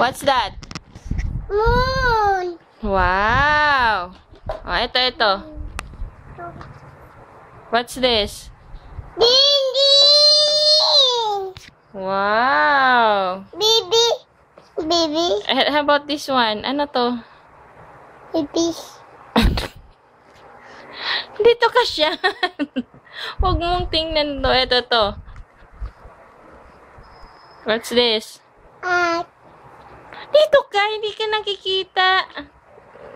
What's that? Moon. Wow. Oh, ito. What's this? Ding. Wow. Baby. How about this one? Ano to? Baby. Dito ka siya. Huwag mong tingnan to. Ito to. What's this? Dito ka. Hindi ka nakikita.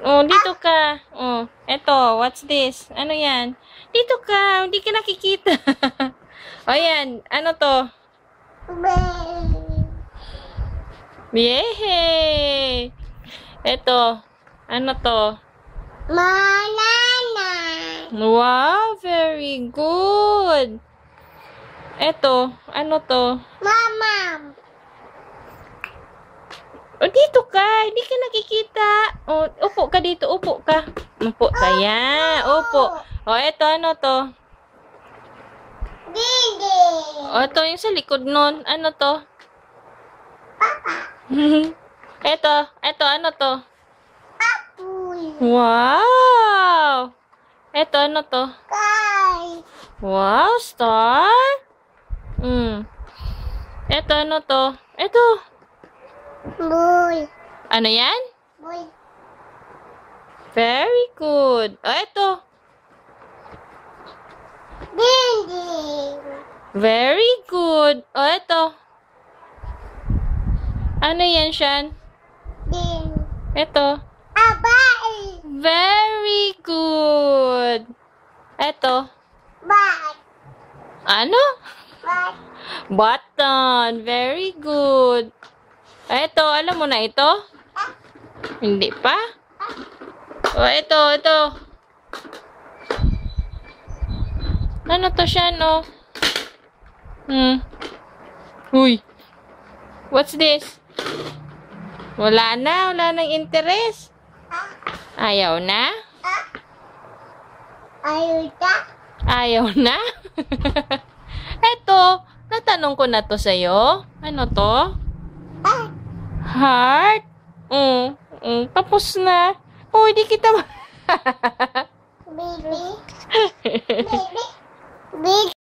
Oh, dito ka. Oh, eto. What's this? Ano yan? Dito ka. Hindi ka nakikita. Oh, yan. Ano to? Yehey! Eto. Ano to? Banana. Wow, very good. Eto, ano to? Mama. O, dito ka. Hindi ka nakikita. O, upo ka dito. Upo ka. Upo ka. Yan. Upo. O, eto, ano to? Didi. O, eto yung sa likod nun. Ano to? Eto, ano to? Apple. Wow! Eto, ano to? Guy. Wow, star? Eto, ano to? Eto. Boy. Ano yan? Boy. Very good. O, eto. Didi. Very good. O, eto. Ano yan, Shan? Ding. Eto. Abay. Very good. Eto. Bat. Ano? Bat. Button. Very good. Eto, alam mo na ito? Hindi pa? O, ito. Ano to siya, no? Uy. What's this? Wala nang interest. Ayaw na? Ayuda. Ayaw na? Eto, natanong ko na to sa'yo. Ano to? Heart? Tapos na. Oh, hindi kita Baby. Baby. Big.